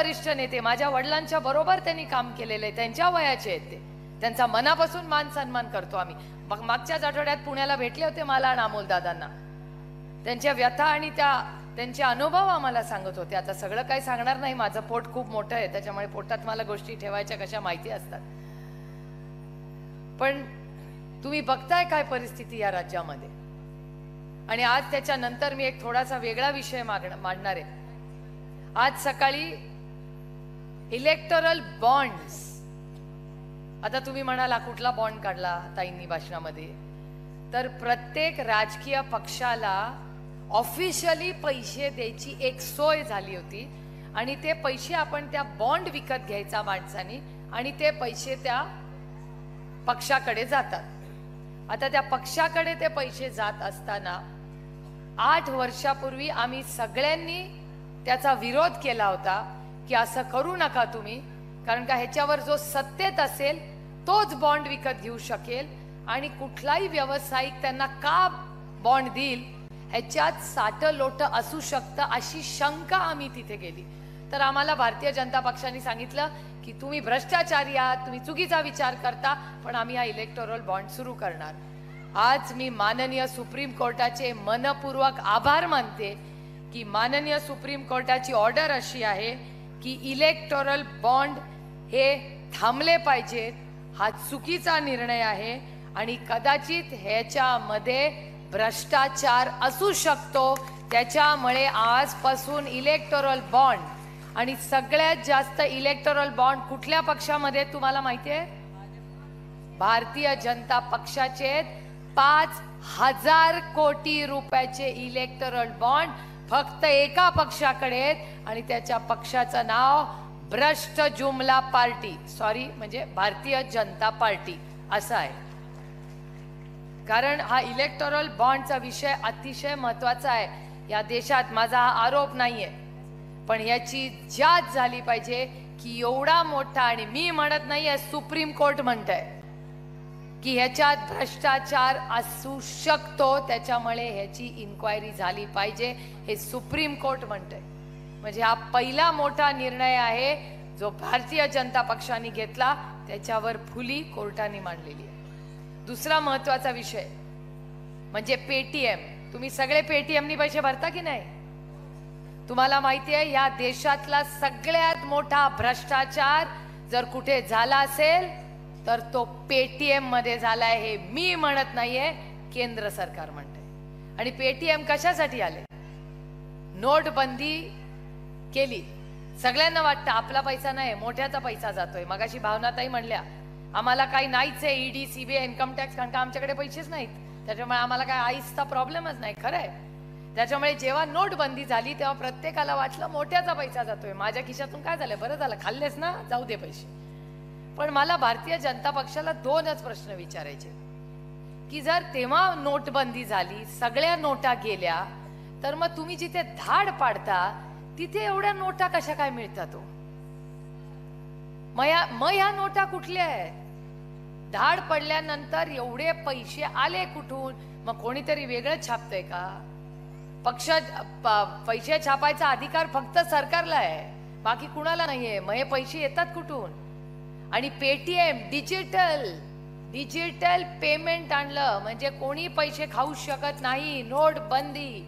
वरिष्ठ नेते, माझ्या वडिलांच्या बरोबर त्यांनी काम केलेलं आहे, त्यांच्या वयाचे आहेत ते, त्यांचा मनापासून मान सन्मान करतो आम्ही. मागच्याच आठवड्यात पुण्याला भेटले होते मला आणि अमोल दादांना, त्यांच्या व्यथा आणि त्यांचे अनुभव आम्हाला सांगत होते. आता सगळं काही सांगणार नाही, माझं पोट खूप मोठं आहे, त्याच्यामुळे पोटात मला गोष्टी ठेवायच्या कशा माहिती असतात. पण तुम्ही बघताय काय परिस्थिती या राज्यामध्ये. आणि आज त्याच्यानंतर मी एक थोडासा वेगळा विषय मांडणार आहे. आज सकाळी इलेक्टोरल बॉन्ड्स, आता तुम्ही म्हणाला कुठला बॉन्ड काढला ताईंनी भाषणामध्ये, तर प्रत्येक राजकीय पक्षाला ऑफिशियली पैसे द्यायची एक सोय झाली होती आणि ते पैसे आपण त्या बॉन्ड विकत घ्यायचा माणसानी आणि ते पैसे त्या पक्षाकडे जातात. आता त्या पक्षाकडे ते पैसे जात असताना 8 वर्षापूर्वी आम्ही सगळ्यांनी त्याचा विरोध केला होता की असं करू नका तुम्ही, कारण का ह्याच्यावर जो सत्तेत असेल तोच बॉन्ड विकत घेऊ शकेल आणि कुठलाही व्यावसायिक त्यांना का बॉन्ड देईल ह्याच्यात साटलोट असू शकतं अशी शंका आम्ही तिथे गेली. तर आम्हाला भारतीय जनता पक्षाने सांगितलं की तुम्ही भ्रष्टाचारी आहात, तुम्ही चुकीचा विचार करता, पण आम्ही हा इलेक्टोरल बॉन्ड सुरू करणार. आज मी माननीय सुप्रीम कोर्टाचे मनपूर्वक आभार मानते की माननीय सुप्रीम कोर्टाची ऑर्डर अशी आहे की इलेक्टोरल बॉन्ड हे थांबले पाहिजेत. हा चुकीचा निर्णय आहे आणि कदाचित ह्याच्यामध्ये भ्रष्टाचार असू शकतो. त्याच्यामुळे आजपासून इलेक्टोरल बॉन्ड, आणि सगळ्यात जास्त इलेक्टोरल बॉन्ड कुठल्या पक्षामध्ये तुम्हाला माहिती आहे? भारतीय जनता पक्षाचे 5,000 कोटी रुपयाचे इलेक्टोरल बॉन्ड फक्त एका पक्षाकडे आहेत आणि त्याच्या पक्षाचं नाव भ्रष्ट जुमला पार्टी, सॉरी म्हणजे भारतीय जनता पार्टी असं आहे. कारण हा इलेक्टोरल बॉन्डचा विषय अतिशय महत्वाचा आहे या देशात. माझा हा आरोप नाहीये, पण याची जांच झाली पाहिजे की एवढा मोठा, आणि मी म्हणत नाहीये, सुप्रीम कोर्ट म्हणतंय की ह्याच्यात भ्रष्टाचार असू शकतो, त्याच्यामुळे ह्याची इन्क्वायरी झाली पाहिजे, हे सुप्रीम कोर्ट म्हणतंय. म्हणजे हा पहिला मोठा निर्णय आहे जो भारतीय जनता पक्षाने घेतला, त्याच्यावर फुली कोर्टाने मांडलेली आहे. दुसरा महत्वाचा विषय म्हणजे पेटीएम. तुम्ही सगळे पेटीएमनी पैसे भरता की नाही? तुम्हाला माहिती आहे या देशातला सगळ्यात मोठा भ्रष्टाचार जर कुठे झाला असेल तर तो पेटीएम मध्ये झालाय. हे मी म्हणत नाहीये, केंद्र सरकार म्हणतंय. आणि पेटीएम कशासाठी आले? नोटबंदी केली, सगळ्यांना वाटतं आपला पैसा नाही, मोठ्याचा पैसा जातोय. मगाशी भावनाताई म्हणल्या आम्हाला काही नाहीच आहे, ईडी सीबीआय इन्कम टॅक्स, कारण का आमच्याकडे पैसेच नाहीत, त्याच्यामुळे आम्हाला काय आईसचा प्रॉब्लेमच नाही. खरं आहे. त्याच्यामुळे जेव्हा नोटबंदी झाली तेव्हा प्रत्येकाला वाटलं मोठ्याचा पैसा जातोय, माझ्या खिशातून काय झालं, बरं झालं खाल्लेस ना, जाऊ दे पैसे. पण मला भारतीय जनता पक्षाला 2च प्रश्न विचारायचे की जर तेव्हा नोटबंदी झाली, सगळ्या नोटा गेल्या, तर मग तुम्ही जिथे धाड पाडता तिथे एवढ्या नोटा कशा काय मिळतात? मग ह्या नोटा कुठल्या आहेत? धाड पडल्यानंतर एवढे पैसे आले कुठून? मग कोणीतरी वेगळं छापतंय का? पैसे छापायचा अधिकार फक्त सरकारला आहे, बाकी कुणाला नाहीये. मग हे पैसे येतात कुठून? आणि पेटीएम डिजिटल पेमेंट आणलं म्हणजे कोणी पैसे खाऊ शकत नाही, नोटबंदी.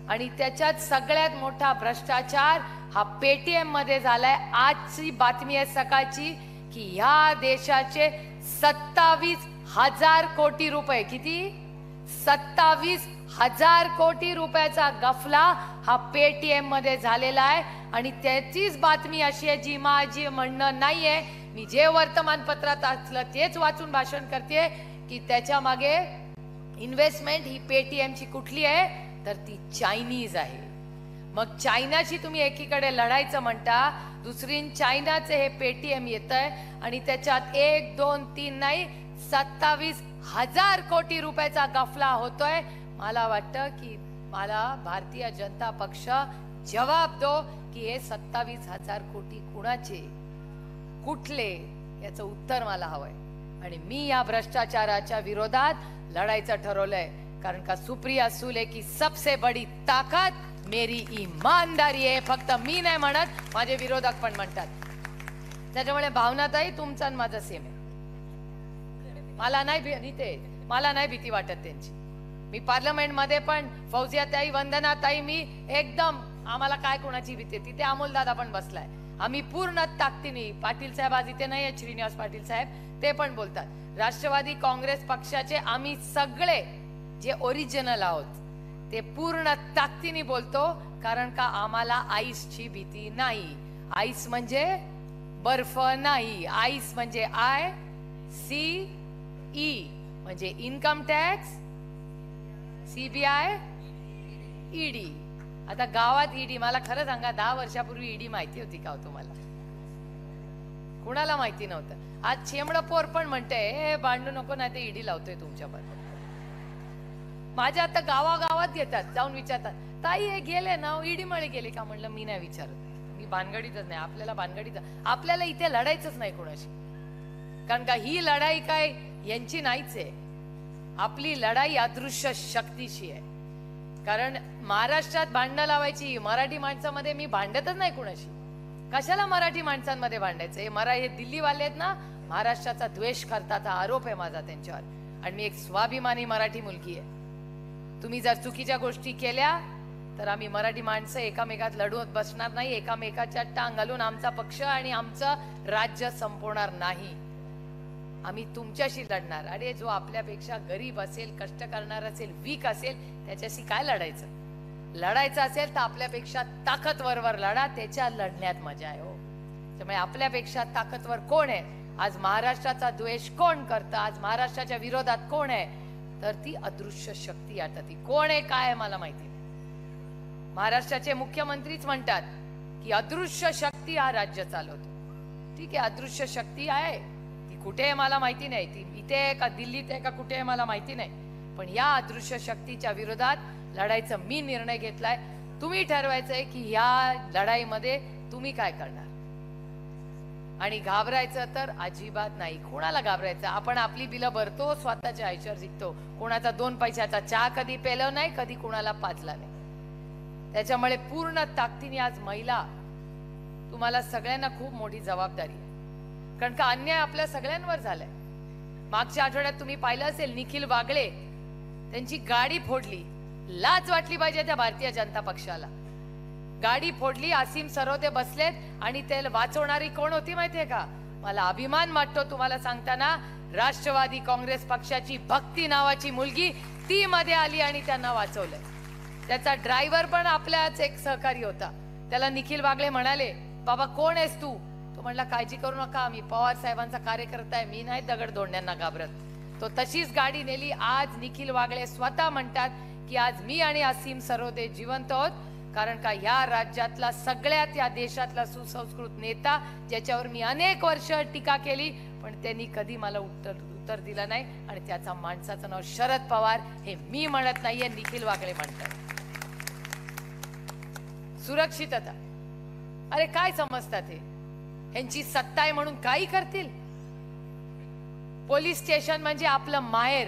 आणि त्याच्यात सगळ्यात मोठा भ्रष्टाचार हा पेटीएम मध्ये झालाय. आजची बातमी आहे सकाळची की ह्या देशाचे 27,000 कोटी रुपये, किती? 27,000 कोटी रुपयाचा गफला हा पेटीएम मध्ये झालेला आहे. आणि त्याचीच बातमी अशी आहे जी माझी म्हणणं नाहीये, मी जे वर्तमानपत्रात असलं तेच वाचून भाषण करते की त्याच्या मागे इन्व्हेस्टमेंट ही पेटीएमची कुठली आहे तर ती चायनीज आहे. मग चायनाची तुम्ही एकीकडे लढायचं म्हणता, दुसरी चायनाचे हे पेटीएम येतंय आणि त्याच्यात 1, 2, 3 नाही 27,000 कोटी रुपयाचा गफला होतोय. मला वाटतं की मला भारतीय जनता पक्ष जवाब दो की हे 27,000 कोटी कुणाचे, कुठले, याचं उत्तर मला हवंय. आणि मी या भ्रष्टाचाराच्या विरोधात लढायचं ठरवलंय, कारण का सुप्रिया सुले की सबसे बड़ी ताकत मेरी ईमानदारी आहे. फक्त मी नाही म्हणत, माझे विरोधक पण म्हणतात. त्याच्यामुळे भावनाताई तुमचा आणि माझा सेम आहे. मला नाही भीती वाटत त्यांची. मी पार्लमेंटमध्ये पण फौजियाताई, वंदनाताई, मी एकदम, आम्हाला काय कोणाची भीती. तिथे अमोल दादा पण बसलाय. आम्ही पूर्ण ताकदीने, पाटील साहेब आज इथे नाही आहेत, श्रीनिवास पाटील साहेब, ते पण बोलतात. राष्ट्रवादी काँग्रेस पक्षाचे आम्ही सगळे जे ओरिजिनल आहोत ते पूर्ण ताकदीने बोलतो. कारण का आम्हाला आईसची भीती नाही. आईस म्हणजे बर्फ नाही. आईस म्हणजे ICE म्हणजे इन्कम टॅक्स, CBI, ED. आता गावात ED, मला खरं सांगा 10 वर्षापूर्वी ED माहिती होती का तुम्हाला? कुणाला माहिती नव्हतं. आज चेमडपोर पण म्हणते भांडू नको नाही ते ED लावतोय तुमच्यावर. माझ्या आता गावागावात येतात, जाऊन विचारतात, ताई हे गेले ना ED मळे गेले का? म्हणलं मी नाही विचारत, मी भानगडीतच नाही. आपल्याला इथे लढायचंच नाही कोणाशी. कारण का ही लढाई काय यांची नाहीच आहे. आपली लढाई अदृश्य शक्तीशी आहे. कारण महाराष्ट्रात भांडणं लावायची, मराठी माणसामध्ये मी भांडतच नाही कुणाशी. कशाला मराठी माणसांमध्ये भांडायचं? हे दिल्लीवाले आहेत ना, महाराष्ट्राचा द्वेष करतात, हा आरोप आहे माझा त्यांच्यावर. आणि मी एक स्वाभिमानी मराठी मुलगी आहे. तुम्ही जर चुकीच्या गोष्टी केल्या तर आम्ही मराठी माणसं एकामेकात लढवत बसणार नाही. एकामेकाच्या टांग घालून आमचा पक्ष आणि आमचं राज्य संपवणार नाही. आम्ही तुमच्याशी लढणार. अरे जो आपल्यापेक्षा गरीब असेल, कष्ट करणार असेल, वीक असेल, त्याच्याशी काय लढायचं? लढायचं असेल तर आपल्यापेक्षा ताकदवरवर लढा, त्याच्या लढण्यात मजा आहे. हो, त्यामुळे आपल्यापेक्षा ताकदवर कोण आहे? आज महाराष्ट्राचा द्वेष कोण करतं? आज महाराष्ट्राच्या विरोधात कोण आहे? तर ती अदृश्य शक्ती. आता ती कोण आहे काय आहे मला माहिती नाही. महाराष्ट्राचे मुख्यमंत्रीच म्हणतात की अदृश्य शक्ती हा राज्य चालवतो. ठीक आहे, अदृश्य शक्ती आहे, ती कुठे आहे मला माहिती नाही. ती इथे आहे का दिल्लीत आहे का कुठे आहे मला माहिती नाही. पण या अदृश्य शक्तीच्या विरोधात लढायचा मी निर्णय घेतलाय. तुम्ही ठरवायचंय की या लढाईमध्ये तुम्ही काय करणार. आणि घाबरायचं तर अजिबात नाही. कोणाला घाबरायचं? आपण आपली बिलं भरतो, स्वतःच्या आयुष्यावर जिंकतो. कोणाचा 2 पैशाचा चहा कधी पेलो नाही, कधी कोणाला पाजला नाही. त्याच्यामुळे पूर्ण ताकदीने आज महिला, तुम्हाला सगळ्यांना खूप मोठी जबाबदारी आहे. कारण का अन्याय आपल्या सगळ्यांवर झालाय. मागच्या आठवड्यात तुम्ही पाहिलं असेल, निखिल वागळे त्यांची गाडी फोडली. लाज वाटली पाहिजे त्या भारतीय जनता पक्षाला. गाडी फोडली, असीम सरोदे बसलेत आणि ते वाचवणारी कोण होती माहितीये का? मला अभिमान वाटतो तुम्हाला सांगताना, राष्ट्रवादी काँग्रेस पक्षाची भक्ती नावाची मुलगी ती मध्ये आली आणि त्यांना वाचवलंय. त्याचा ड्रायव्हर पण आपल्याच एक सहकारी होता. त्याला निखिल वागळे म्हणाले, बाबा कोण आहेस तू? तो म्हणला, काळजी करू नका, मी पवार साहेबांचा कार्यकर्ता आहे, मी नाही दगड धोंड्यांना घाबरत. तो तशीच गाडी नेली. आज निखिल वागळे स्वतः म्हणतात की आज मी आणि असीम सरोदे जिवंत आहोत. कारण का या राज्यातला सगळ्यात, या देशातला सुसंस्कृत नेता, ज्याच्यावर मी अनेक वर्ष टीका केली, पण त्यांनी कधी मला उत्तर दिलं नाही. आणि त्याचा माणसाचं नाव शरद पवार. हे मी म्हणत नाहीये, निखिल वागळे म्हणतात. सुरक्षितता, अरे काय समजतात हे? यांची सत्ता आहे म्हणून काही करतील? पोलीस स्टेशन म्हणजे आपलं माहेर.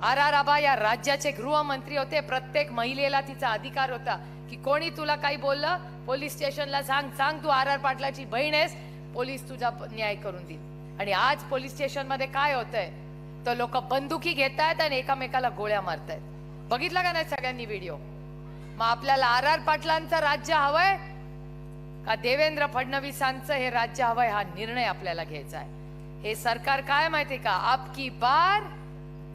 RR आबा या राज्याचे गृहमंत्री होते. प्रत्येक महिलेला तिचा अधिकार होता की कोणी तुला काही बोललं, पोलीस स्टेशनला सांग तू RR पाटलाची बहीण आहेस, पोलीस तुझा न्याय करून देईल. आणि आज पोलीस स्टेशन मध्ये काय होतंय? तर लोक बंदुकी घेतायत आणि एकामेकाला गोळ्या मारतायत. बघितला का नाही सगळ्यांनी व्हिडिओ? मग आपल्याला RR पाटलांचं राज्य हवंय का देवेंद्र फडणवीसांचं हे राज्य हवंय? हा निर्णय आपल्याला घ्यायचा आहे. हे सरकार काय माहितीये का? आपकी बार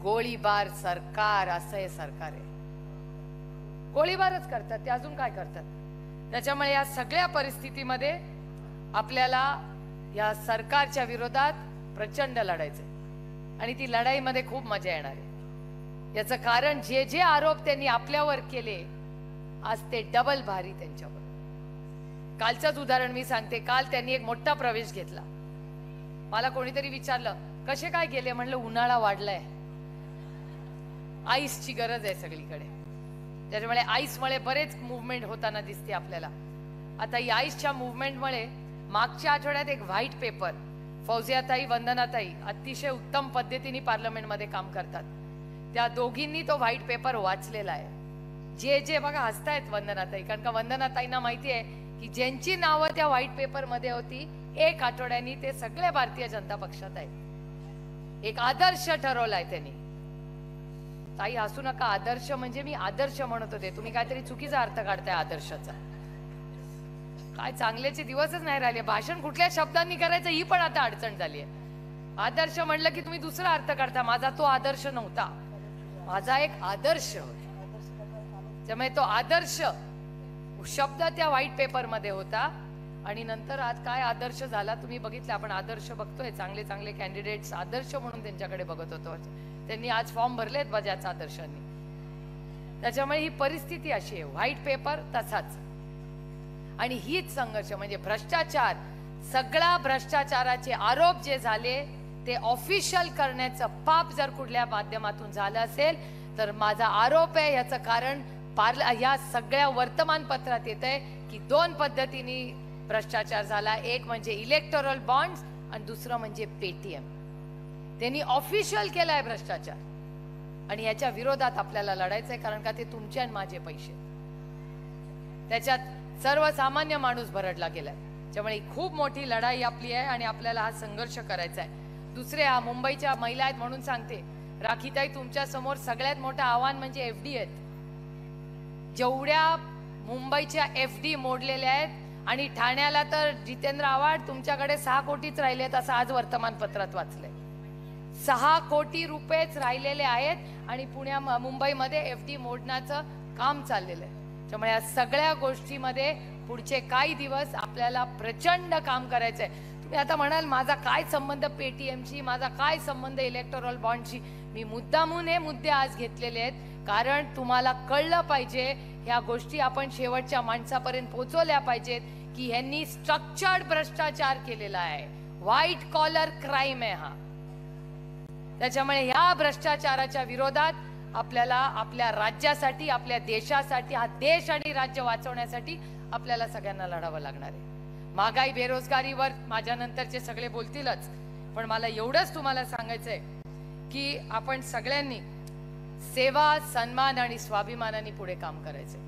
गोळीबार सरकार, असं हे सरकार आहे. गोळीबारच करतात ते, अजून काय करतात? त्याच्यामुळे या सगळ्या परिस्थितीमध्ये आपल्याला या सरकारच्या विरोधात प्रचंड लढायचंय. आणि ती लढाईमध्ये खूप मजा येणार आहे. याचं कारण जे जे आरोप त्यांनी आपल्यावर केले, आज ते डबल भारी त्यांच्यावर. कालचंच उदाहरण मी सांगते. काल त्यांनी एक मोठा प्रवेश घेतला. मला कोणीतरी विचारलं कसे काय गेले? म्हणलं उन्हाळा वाढलाय, आईसची गरज आहे सगळीकडे. त्याच्यामुळे आईसमुळे बरेच मुवमेंट होताना दिसते आपल्याला. आता या आईसच्या मुवमेंटमुळे मागच्या आठवड्यात एक व्हाईट पेपर, फौजियाताई, वंदनाताई अतिशय उत्तम पद्धतीने पार्लमेंटमध्ये काम करतात. त्या दोघींनी तो व्हाईट पेपर वाचलेला आहे. जे जे बघा हसतायत वंदनाताई, कारण का वंदनाताईंना माहिती आहे की ज्यांची नावं त्या व्हाईट पेपर मध्ये होती, एक आठवड्यानी ते सगळे भारतीय जनता पक्षात आहेत. एक आदर्श ठरवलाय त्यांनी. ताई हसू नका, आदर्श म्हणजे मी आदर्श म्हणत होते, तुम्ही काहीतरी चुकीचा अर्थ काढताय आदर्शाचा. काय चांगल्याचे दिवसच नाही राहिले. भाषण कुठल्या शब्दांनी करायचं ही पण आता अडचण झाली आहे. आदर्श म्हणलं की तुम्ही दुसरा अर्थ काढता. माझा तो आदर्श नव्हता, माझा एक आदर्श होता. त्यामुळे तो आदर्श शब्द त्या व्हाईट पेपर मध्ये होता. आणि नंतर आज काय आदर्श झाला तुम्ही बघितलं. आपण आदर्श बघतोय, चांगले चांगले कॅन्डिडेट्स आदर्श म्हणून त्यांच्याकडे बघत होतो. त्यांनी आज फॉर्म भरलेत बजाज आदर्शांनी. त्याच्यामुळे ही परिस्थिती अशी आहे. व्हाईट पेपर तसाच. आणि हीच संघर्ष म्हणजे भ्रष्टाचार, सगळा भ्रष्टाचाराचे आरोप जे झाले ते ऑफिशियल करण्याचं पाप जर कुठल्या माध्यमातून झालं असेल तर माझा आरोप आहे. याचं कारण या सगळ्या वर्तमानपत्रात येत आहे की दोन पद्धतीने भ्रष्टाचार झाला. एक म्हणजे इलेक्टोरल बॉन्ड्स आणि दुसरं म्हणजे पेटीएम. त्यांनी ऑफिशियल केलाय भ्रष्टाचार आणि याच्या विरोधात आपल्याला लढायचंय, कारण का ते तुमचे आणि माझे पैसे. त्याच्यात सर्वसामान्य माणूस भरडला गेलाय. त्यामुळे खूप मोठी लढाई आपली आहे आणि आपल्याला हा संघर्ष करायचा आहे. दुसरे हा मुंबईच्या महिला आहेत म्हणून सांगते, राखीताई तुमच्या समोर सगळ्यात मोठं आव्हान म्हणजे एफडी आहेत. जेवढ्या मुंबईच्या एफडी मोडलेल्या आहेत आणि ठाण्याला तर जितेंद्र आव्हाड तुमच्याकडे 6 कोटीच राहिलेत असं आज वर्तमानपत्रात वाचलंय. 6 कोटी रुपयेच राहिलेले आहेत आणि मुंबईमध्ये एफडी मोडण्याचं काम चाललेलं आहे. त्यामुळे या सगळ्या गोष्टीमध्ये पुढचे काही दिवस आपल्याला प्रचंड काम करायचंय. तुम्ही आता म्हणाल माझा काय संबंध पेटीएमशी, माझा काय संबंध इलेक्टोरल बॉन्डशी. मी मुद्दामून हे मुद्दे आज घेतलेले आहेत कारण तुम्हाला कळलं पाहिजे, ह्या गोष्टी आपण शेवटच्या माणसापर्यंत पोहोचवल्या पाहिजेत की ह्यांनी स्ट्रक्चर्ड भ्रष्टाचार केलेला आहे. व्हाईट कॉलर क्राईम आहे हा. त्याच्यामुळे ह्या भ्रष्टाचाराच्या विरोधात आपल्याला आपल्या राज्यासाठी, आपल्या देशासाठी, हा देश आणि राज्य वाचवण्यासाठी आपल्याला सगळ्यांना लढावं लागणार आहे. महागाई बेरोजगारीवर माझ्या नंतरचे सगळे बोलतीलच, पण मला एवढंच तुम्हाला सांगायचंय की आपण सगळ्यांनी सेवा, सन्मान आणि स्वाभिमानाने पुढे काम करायचंय.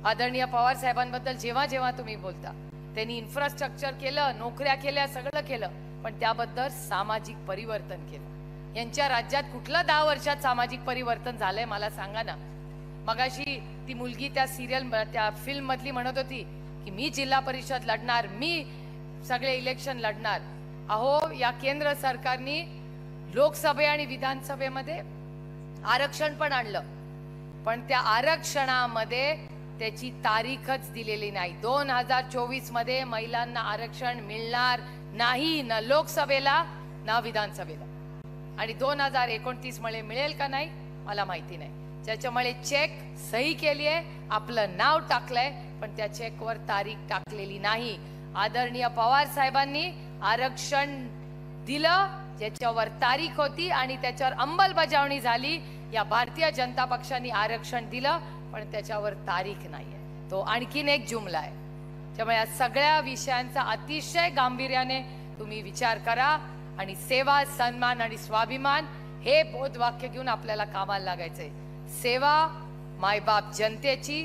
आदरणीय पवार साहेबांबद्दल जेव्हा जेव्हा तुम्ही बोलता, त्यांनी इन्फ्रास्ट्रक्चर केलं, नोकऱ्या केल्या, सगळं केलं, पण त्याबद्दल सामाजिक परिवर्तन केलं. यांच्या राज्यात कुठलं 10 वर्षात सामाजिक परिवर्तन झालंय मला सांगा ना. मगाशी ती मुलगी त्या सिरियल, त्या फिल्म मधली म्हणत होती की मी जिल्हा परिषद लढणार, मी सगळे इलेक्शन लढणार. अहो, या केंद्र सरकारने लोकसभे आणि विधानसभेमध्ये आरक्षण पण आणलं, पण त्या आरक्षणामध्ये त्याची तारीखच दिलेली नाही. 2024 मध्ये महिलांना आरक्षण मिळणार नाही, ना लोकसभेला ना विधानसभेला. आणि 2029 मध्ये मिळेल का नाही मला माहिती नाही. त्याच्यामुळे चेक सही केली आहे, आपलं नाव टाकलंय, पण त्या चेकवर तारीख टाकलेली नाही. आदरणीय पवार साहेबांनी आरक्षण दिलं, ज्याच्यावर तारीख होती आणि त्याच्यावर अंमलबजावणी झाली. या भारतीय जनता पक्षाने आरक्षण दिलं पण त्याच्यावर तारीख नाहीये. तो आणखीन एक जुमला आहे. त्यामुळे या सगळ्या विषयांचा अतिशय गांभीर्याने तुम्ही विचार करा आणि सेवा, सन्मान आणि स्वाभिमान हे बोधवाक्य घेऊन आपल्याला कामाला लागायचंय. सेवा मायबाप जनतेची,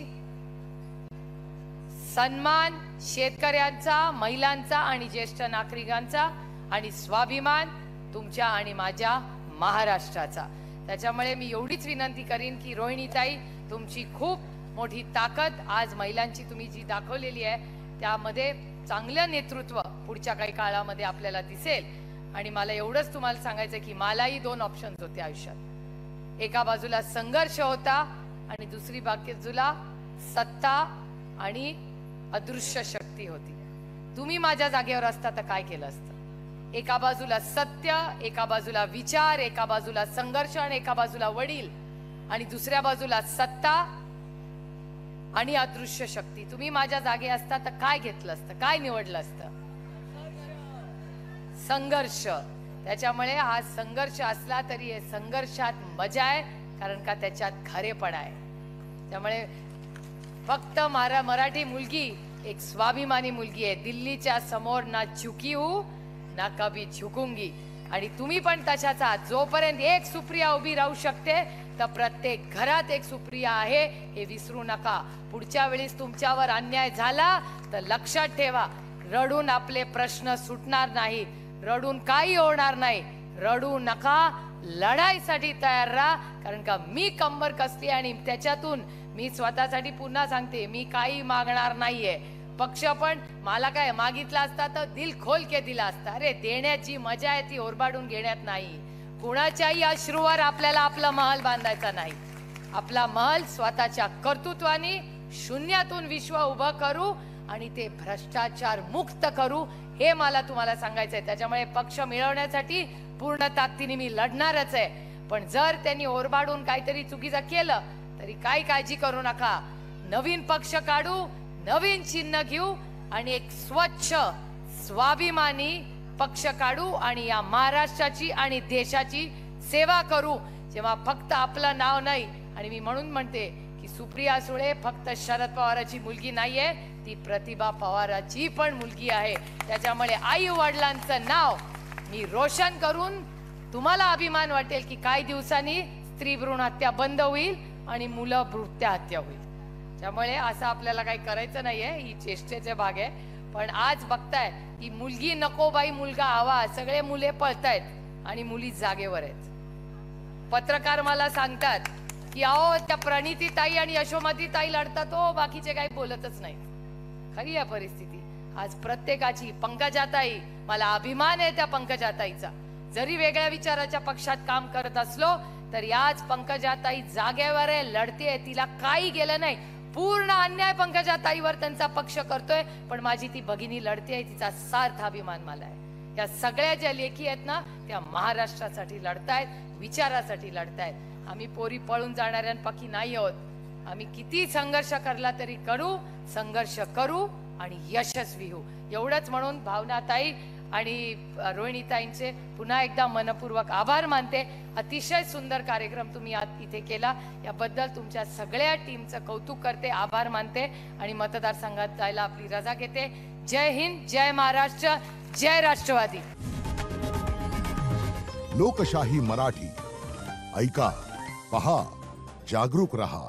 सन्मान शेतकऱ्यांचा, महिलांचा आणि ज्येष्ठ नागरिकांचा, आणि स्वाभिमान तुमच्या आणि माझ्या महाराष्ट्राचा. त्याच्यामुळे मी एवढीच विनंती करीन की रोहिणीताई, तुमची खूप मोठी ताकद आज महिलांची तुम्ही जी दाखवलेली आहे त्यामध्ये चांगलं नेतृत्व पुढच्या काही काळामध्ये आपल्याला दिसेल. आणि मला एवढंच तुम्हाला सांगायचं की मलाही 2 ऑप्शन्स होते आयुष्यात. एका बाजूला संघर्ष होता आणि दुसरी बाजूला सत्ता आणि अदृश्य शक्ती होती. तुम्ही माझ्या जागेवर असता तर काय केलं असतं? एका बाजूला सत्य, एका बाजूला विचार, एका बाजूला संघर्ष आणि एका बाजूला वडील, आणि दुसऱ्या बाजूला सत्ता आणि अदृश्य शक्ती. तुम्ही माझ्या जागे असता तर काय घेतलं असतं, काय निवडलं असतं? संघर्ष. त्याच्यामुळे हा संघर्ष असला तरी हे संघर्षात मजा आहे, कारण का त्याच्यात खरेपणा आहे. त्यामुळे फक्त मराठी मुलगी एक स्वाभिमानी मुलगी आहे. दिल्लीच्या समोर ना झुकी हूं ना कभी झुकूंगी. आणि तुम्ही पण तशाच आहात. जोपर्यंत एक सुप्रिया उभी राहू शकते तर प्रत्येक घरात एक सुप्रिया आहे हे विसरू नका. पुढच्या वेळेस तुमच्यावर अन्याय झाला तर लक्षात ठेवा, रडून आपले प्रश्न सुटणार नाहीत, रडून काही होणार नाही. रडू नका, लढाईसाठी तयार राहा. कारण का मी कंबर कसली आणि त्याच्यातून मी स्वतःसाठी पुन्हा सांगते, मी काही मागणार नाहीये. पक्ष पण मला काय मागितला असता तर दिल खोल के दिला असता. अरे देण्याची मजा आहे ती ओरबाडून घेण्यात नाही. कुणाच्याही अश्रूवर आपल्याला आपला महल बांधायचा नाही. आपला महल स्वतःच्या कर्तृत्वाने शून्यातून विश्व उभं करू आणि ते भ्रष्टाचार मुक्त करू, हे मला तुम्हाला सांगायचंय. त्याच्यामुळे पक्ष मिळवण्यासाठी पूर्ण ताकदीने मी लढणारच आहे. पण जर त्यांनी ओरबाडून काहीतरी चुकीचं केलं तरी काही काळजी करू नका. नवीन पक्ष काढू, नवीन चिन्ह घेऊ आणि एक स्वच्छ स्वाभिमानी पक्ष काढू आणि या महाराष्ट्राची आणि देशाची सेवा करू. जेव्हा फक्त आपलं नाव नाही, आणि मी म्हणून म्हणते की सुप्रिया सुळे फक्त शरद पवाराची मुलगी नाहीये, ती प्रतिभा पवाराची पण मुलगी आहे. त्याच्यामुळे आई वडिलांचं नाव मी रोशन करून तुम्हाला अभिमान वाटेल की काही दिवसांनी स्त्री भ्रूण हत्या बंद होईल आणि मुलं भ्रूण हत्या होईल. त्यामुळे असं आपल्याला काही करायचं नाहीये, ही चेष्टेचे भाग आहे. पण आज बघताय की मुलगी नको बाई मुलगा हवा, सगळे मुले पळतायत आणि मुली जागेवर आहेत. पत्रकार मला सांगतात की अहो त्या प्रणिती ताई आणि यशोमती ताई लढतात, हो बाकीचे काही बोलतच नाही. खरी आहे परिस्थिती आज प्रत्येकाची. पंकजाताई, मला अभिमान आहे त्या पंकजाताईचा. जरी वेगळ्या विचाराच्या पक्षात काम करत असलो तरी आज पंकजाताई जागेवर आहे, लढते. तिला काही गेलं नाही. पूर्ण अन्याय पंकजाताईवर त्यांचा पक्ष करतोय, पण माझी ती भगिनी लढते, तिचा सार्थ अभिमान मला आहे. या सगळ्या ज्या लेखी आहेत ना, त्या महाराष्ट्रासाठी लढतायत, विचारासाठी लढतायत. आम्ही पोरी पळून जाणाऱ्यांपैकी नाही आहोत. आम्ही किती संघर्ष करला तरी संघर्ष करू आणि यशस्वी होऊ. एवढंच म्हणून भावनाताई आणि रोहिणीताईंचे पुन्हा एकदा मनपूर्वक आभार मानते. अतिशय सुंदर कार्यक्रम तुम्ही इथे केला, याबद्दल तुमच्या सगळ्या टीमचं कौतुक करते, आभार मानते आणि मतदारसंघात जायला आपली रजा घेते. जय हिंद, जय महाराष्ट्र, जय राष्ट्रवादी. लोकशाही मराठी ऐका, पहा, जागरूक रहा.